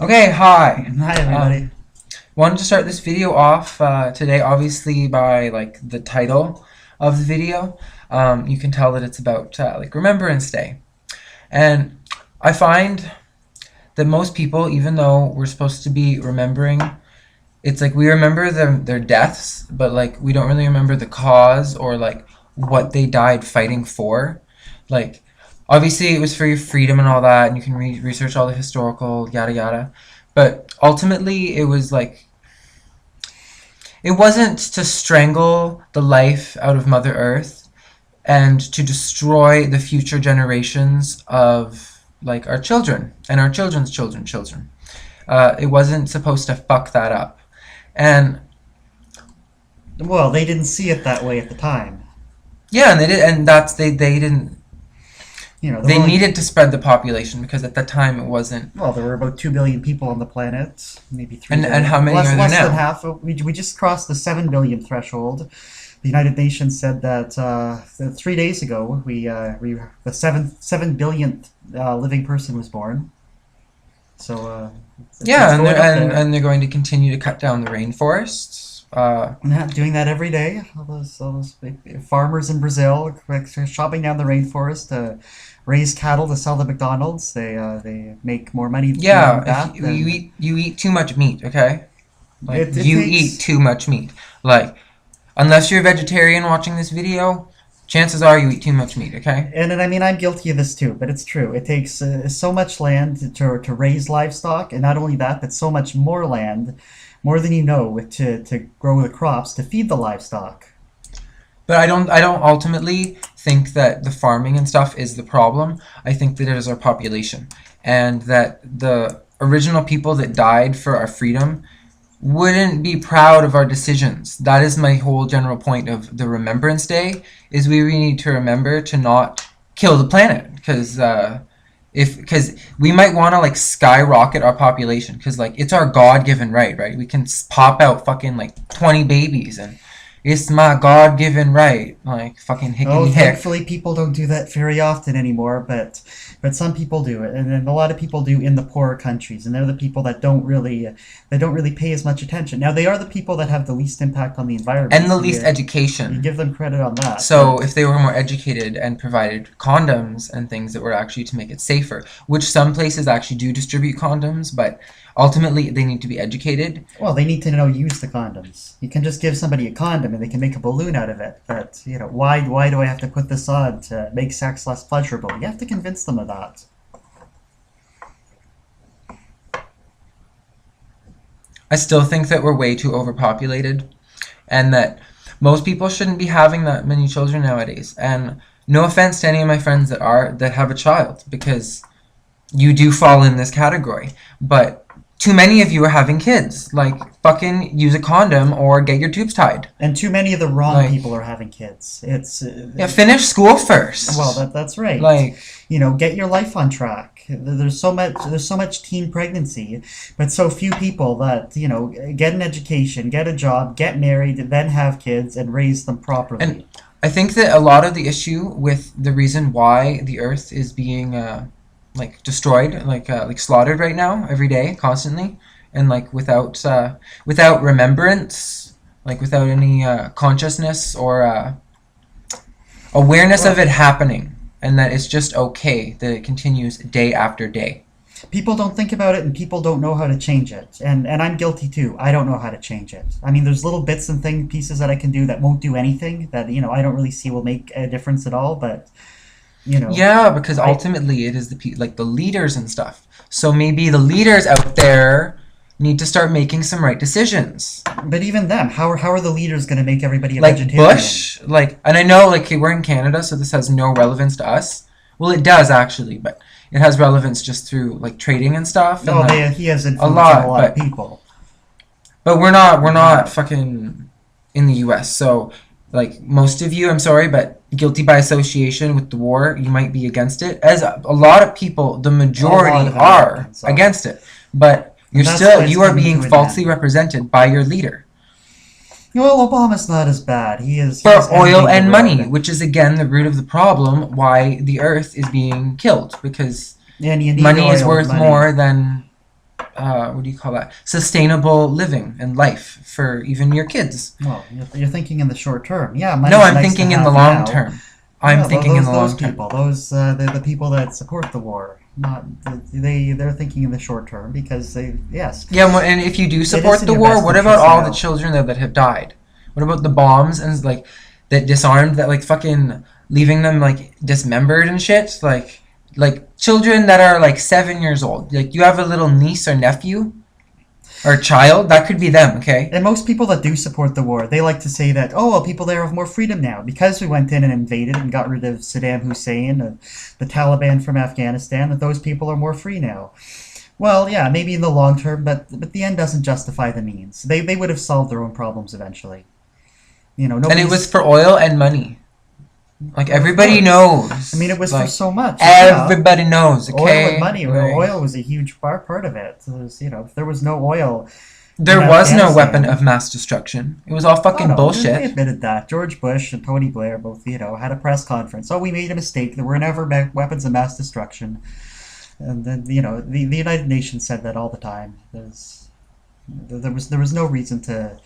Okay, hi. Hi, everybody. Wanted to start this video off today, obviously by like the title of the video. You can tell that it's about like Remembrance Day, and I find that most people, even though we're supposed to be remembering, it's like we remember their deaths, but like we don't really remember the cause or like what they died fighting for. Like obviously it was for your freedom and all that, and you can research all the historical yada yada. But ultimately, it was like it wasn't to strangle the life out of Mother Earth and to destroy the future generations of like our children and our children's children. It wasn't supposed to fuck that up. And Well, they didn't see it that way at the time. yeah, and they did, and they didn't. There They were only, needed to spread the population because at that time it wasn't. well, there were about 2 billion people on the planet, maybe 3 And how billion. many are there Less than now? half. We just crossed the 7 billion threshold. The United Nations said that 3 days ago, the seven billionth living person was born. So it's Yeah, and going up there. they're going to continue to cut down the rainforests. Yeah, doing that every day. All those big farmers in Brazil chopping down the rainforest to raise cattle to sell to McDonald's. They make more money doing Yeah, if that than you eat too much meat, okay? Like it you eat takes. too much meat. Like unless you're a vegetarian watching this video, chances are you eat too much meat, okay? And I mean, I'm guilty of this too, but it's true. It takes so much land to raise livestock, and not only that, but so much more land, more than you know, to grow the crops to feed the livestock. But I don't ultimately think that the farming and stuff is the problem. I think that it is our population and that the original people that died for our freedom wouldn't be proud of our decisions. That is my whole general point of the Remembrance Day is we really need to remember to not kill the planet because we might want to like skyrocket our population because like it's our God-given right? We can pop out fucking like 20 babies and it's my God-given right, like fucking Oh, hickety hick. thankfully, people don't do that very often anymore, but some people do it, and then a lot of people do in the poorer countries, and they're the people that don't really pay as much attention. Now, they are the people that have the least impact on the environment, And the so least you education. give them credit on that. So But if they were more educated and provided condoms and things that were actually to make it safer, which some places actually do distribute condoms, but ultimately they need to be educated. well, they need to know use the condoms. You can just give somebody a condom and they can make a balloon out of it. But why do I have to put this on to make sex less pleasurable? You have to convince them of that. I still think that we're way too overpopulated and that most people shouldn't be having that many children nowadays. And no offense to any of my friends that have a child because you do fall in this category. But too many of you are having kids. Like fucking use a condom or get your tubes tied. And too many of the wrong Like people are having kids. It's yeah, finish school Well, first. that's right. Like Get your life on track. There's so much teen pregnancy, but so few people that get an education, get a job, get married, then have kids and raise them and properly. I think that a lot of the issue with the reason why the earth is being like destroyed, like slaughtered right now every day, constantly, and like without remembrance, like without any consciousness or awareness of Well, it happening, and that it's just okay that it continues day after day. people don't think about it and people don't know how to change it. And I'm guilty too. I don't know how to change it. I mean, there's little bits and pieces that I can do that won't do anything that I don't really see will make a difference at all, but you know, Yeah, because I ultimately it is like the leaders and stuff. So maybe the leaders out there need to start making some right decisions. but even them, how are the leaders going to make everybody a Like vegetarian? Bush, like, and I know like we're in Canada, so this has no relevance to us. Well, it does actually, but it has relevance just through like trading and stuff and No, like he has a influence on a lot. lot of people. But we're not fucking in the U.S. So like most of you, I'm sorry, but guilty by association with the war, you might be against it. As a lot of people, the A lot majority of are Americans are. against it. But And that's why it's you are coming being to an falsely end. represented by your leader Well, Obama's not as bad. He's for oil ending the and money, road. which is again the root of the problem why the earth is being killed because And you need money is oil and worth money. more than what do you call that? Sustainable living and life for even your kids. Well, you're thinking in the short term. Yeah, No, money's I'm nice to thinking in the have long now. term. I'm Yeah, thinking in the those long term. people, the people that support the war, not they're thinking in the short term because they yes, Yeah, and if you do it is support in the your war, best what about interest all the now. children that have died? What about the bombs and like that disarmed that like fucking leaving them like dismembered and shit? Like children that are like 7 years old. Like you have a little niece or nephew or child, that could be them, okay? And most people that do support the war, they like to say that, oh, well, people there have more freedom now because we went in and invaded and got rid of Saddam Hussein, the Taliban from Afghanistan, that those people are more free now. Well, yeah, maybe in the long term, but the end doesn't justify the means. They would have solved their own problems eventually. And it was Nobody's. for oil and money. Like Well, of everybody course. I mean, knows. it was for Like so much. Yeah, everybody knows, oil and okay? money. Like Oil was a huge part of it. If there was no oil in there was no weapon of Afghanistan, mass destruction. It was all oh fucking no, they bullshit. admitted that. George Bush and Tony Blair both, had a press conference. Oh, we made a mistake. There were never weapons of mass destruction. And then, the United Nations said that all the time. There was no reason to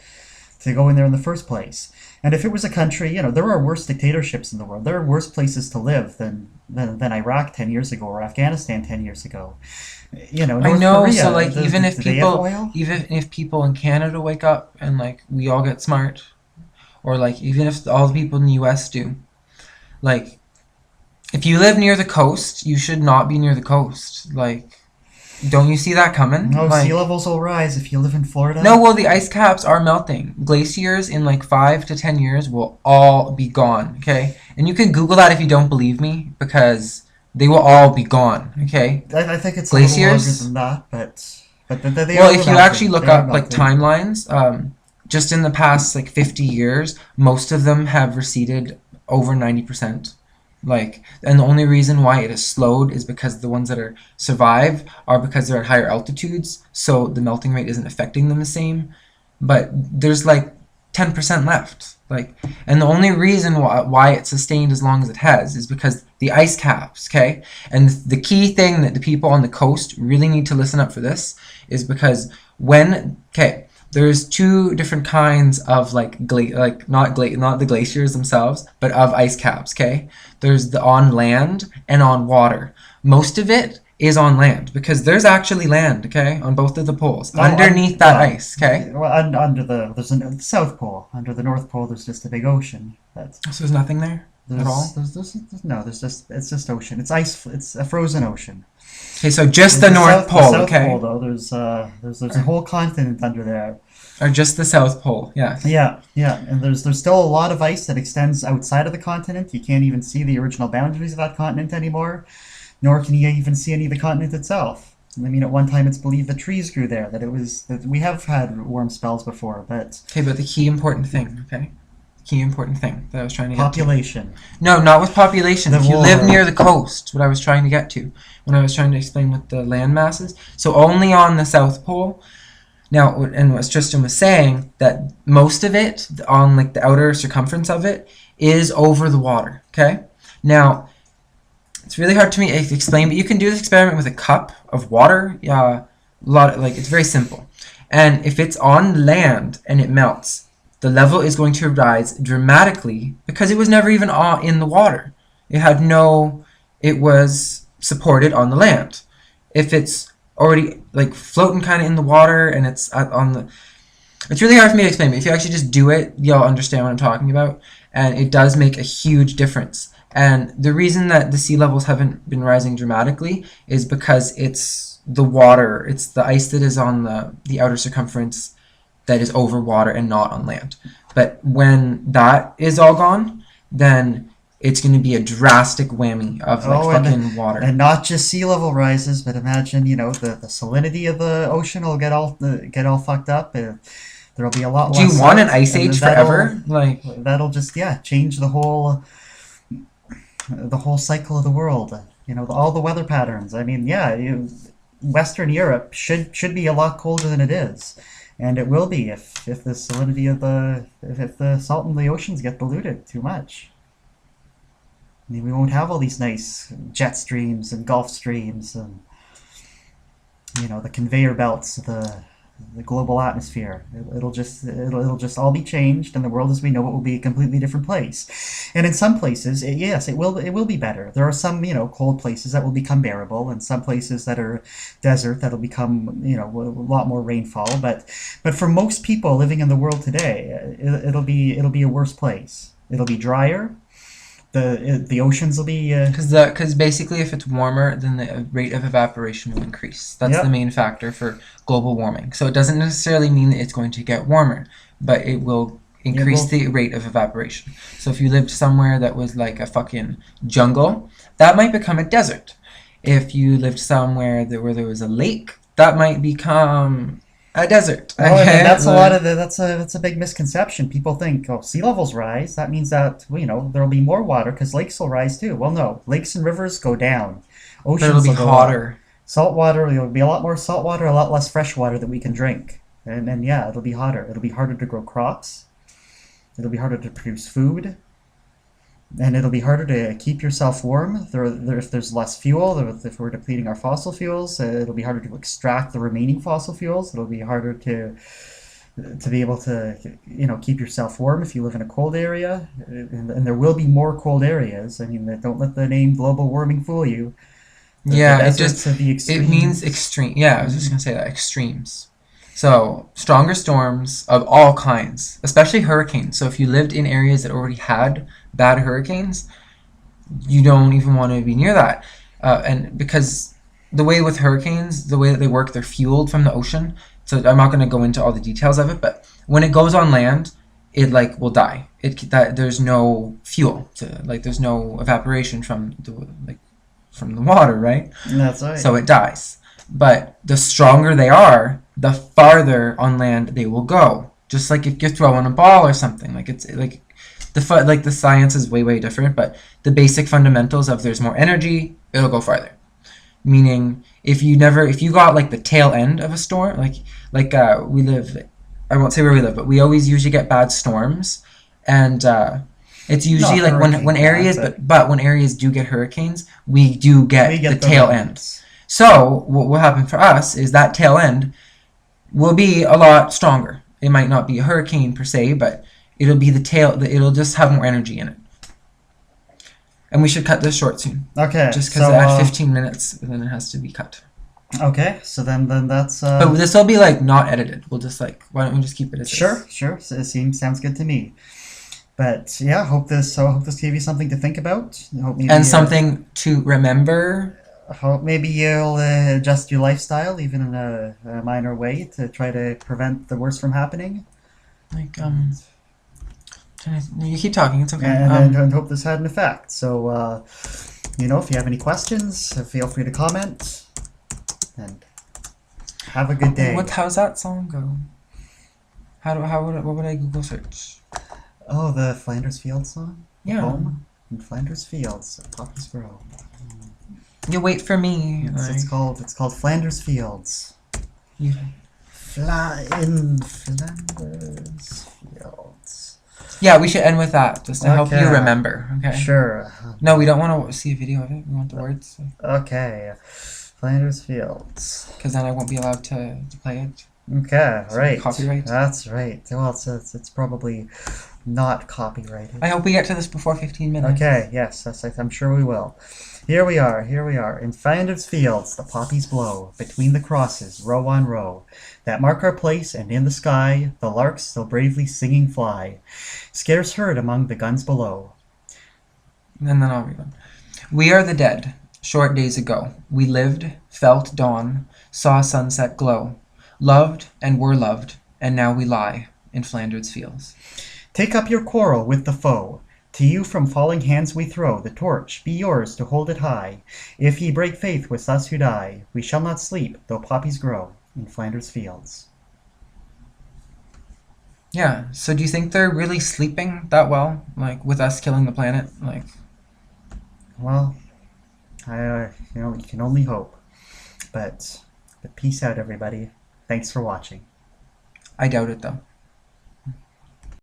go in there in the first place. And if it was a country, there are worse dictatorships in the world. There are worse places to live than Iraq 10 years ago or Afghanistan 10 years ago. I North know, so Korea, like do they have oil? even if people in Canada wake up and like we all get smart, or like even if all the people in the US do, like if you live near the coast, you should not be near the coast. Like don't you see that coming? No, sea Like levels will rise if you live in no, Florida. well the ice caps are melting. Glaciers in like 5 to 10 years will all be gone, okay? And you can Google that if you don't believe me because they will all be gone, okay? I think it's a little longer Glaciers. than that, but they Well, are if you actually melting. look They are up like melting. timelines, just in the past like 50 years, most of them have receded over 90%. Like, and the only reason why it has slowed is because the ones that are survive are because they're at higher altitudes, so the melting rate isn't affecting them the same. But there's like 10% left. Like, and the only reason why it sustained as long as it has is because the ice caps, okay? And the key thing that the people on the coast really need to listen up for this is because okay, there's two different kinds of like not the glaciers themselves, but of ice caps, okay? There's the on land and on water. Most of it is on land because there's actually land, okay, on both of the poles No, underneath that well, ice, okay? well, under there's the South Pole. Under the North Pole, there's just a big ocean. That's So there's nothing there at there's all. there's no there's just it's just ocean. It's ice. It's a frozen ocean. Okay, so just There's the North The Pole, South Pole okay, though. There's a whole continent under there. or just the South Pole, yes. Yeah, and there's still a lot of ice that extends outside of the continent. You can't even see the original boundaries of that continent anymore, nor can you even see any of the continent itself. I mean, at one time it's believed that trees grew there. That we have had warm spells before, but Okay, but the key important thing, okay, key important thing that I was trying to get to. population. No, not with population. The If you live war. near the coast, what I was trying to get to when I was trying to explain with the land masses. So only on the South Pole. Now, and what Tristan was saying, that most of it, on like the outer circumference of it, is over the water, okay? Now, it's really hard to me to explain, but you can do this experiment with a cup of water. It's very simple. And if it's on land and it melts, the level is going to rise dramatically because it was never even in the water. It was supported on the land. If it's already like floating kind of in the water and it's really hard for me to explain, but if you actually just do it, you'll understand what I'm talking about. And it does make a huge difference. And the reason that the sea levels haven't been rising dramatically is because it's the water, it's the ice that is on the outer circumference that is over water and not on land. But when that is all gone, then it's going to be a drastic whammy of like Oh, fucking water. and not just sea level rises, but imagine the salinity of the ocean will get all fucked up. There'll be a lot Do you less want an salt, ice and age forever? Like, that'll just change the whole cycle of the world. All the weather patterns. I mean, Western Europe should be a lot colder than it is, and it will be if the salinity of if the salt in the oceans get diluted too much. I mean, we won't have all these nice jet streams and Gulf streams, and the conveyor belts, the global atmosphere. It'll just all be changed, and the world as we know it will be a completely different place. And in some places, yes, it will be better. There are some cold places that will become bearable, and some places that are desert that'll become a lot more rainfall. But for most people living in the world today, it'll be a worse place. It'll be drier. The oceans will be Because basically, if it's warmer, then the rate of evaporation will increase. That's the yep. main factor for global warming. So it doesn't necessarily mean that it's going to get warmer, but it will It increase will. the rate of evaporation. So if you lived somewhere that was like a fucking jungle, that might become a desert. If you lived somewhere where there was a lake, that might become a desert. Oh, and Okay, that's a lot of that's a big misconception. People think, oh, sea levels rise. That means that there'll be more water because lakes will rise too. Well, no, lakes and rivers go down, but it'll oceans be will go up. hotter. Salt water, there'll be a lot more salt water, a lot less fresh water that we can drink, and yeah, it'll be hotter. It'll be harder to grow crops. It'll be harder to produce food, and it'll be harder to keep yourself warm. If there's less fuel, if we're depleting our fossil fuels, it'll be harder to extract the remaining fossil fuels. It'll be harder to be able to keep yourself warm if you live in a cold area, and there will be more cold areas. I mean, don't let the name global warming fool you. The Yeah, deserts of the it means extremes. extreme. Yeah, I was just gonna say that extremes. So stronger storms of all kinds, especially hurricanes. So if you lived in areas that already had bad hurricanes, you don't even want to be near that. And because the way with hurricanes, the way that they work, they're fueled from the ocean. So I'm not going to go into all the details of it, but when it goes on land, it like will die. That there's no fuel to like there's no evaporation from the water, right? That's right. So it dies. But the stronger they are, the farther on land they will go. Just like if you're throwing a ball or something, like it's like the science is way different, but the basic fundamentals of there's more energy, it'll go farther. Meaning, if you got like the tail end of a storm, we live, I won't say where we live, but we always usually get bad storms, and it's usually Not like when hurricane bad, areas, but but when areas do get hurricanes, we do we get the get the tail end. remnants. So what will happen for us is that tail end will be a lot stronger. It might not be a hurricane per se, but it'll be the tail. It'll just have more energy in it. And we should cut this short soon, Okay, just because so at 15 minutes, then it has to be cut. then that's But this will be like not edited. We'll just why don't we just keep it as sure, is? sure. So it sounds good to me. But yeah, hope this gave you something to think about. And something to remember. Hope maybe you'll adjust your lifestyle even in a minor way to try to prevent the worst from happening. Like you keep talking. It's okay. And hope this had an effect. So if you have any questions, feel free to comment. And have a good day. How's that song go? What would I Google search? Oh, the Flanders Fields song? Yeah. Home in Flanders Fields, poppies grow. You wait for me. It's called Flanders Fields. You, In Flanders Fields. yeah, we should end with that just to help you Okay. remember. Okay. Sure. No, we don't want to see a video of it. We want the words, Okay. Flanders Fields. because then I won't be allowed to play it. Okay, So right. copyright. That's right. Well, it's probably not copyrighted. I hope we get to this before 15 minutes. Okay, yes, I'm sure we will. Here we are. In Flanders Fields, the poppies blow, between the crosses, row on row, that mark our place, and in the sky, the larks still bravely singing fly, scarce heard among the guns below. And then I'll read one. We are the dead, short days ago. We lived, felt dawn, saw sunset glow, loved and were loved, and now we lie in Flanders Fields. Take up your quarrel with the foe. To you from falling hands we throw the torch, be yours to hold it high. If ye break faith with us who die, we shall not sleep, though poppies grow in Flanders Fields. Yeah, so do you think they're really sleeping that well? Like, with us killing the planet? Like, Well, you can only hope. But peace out, everybody. Thanks for watching. I doubt it, though.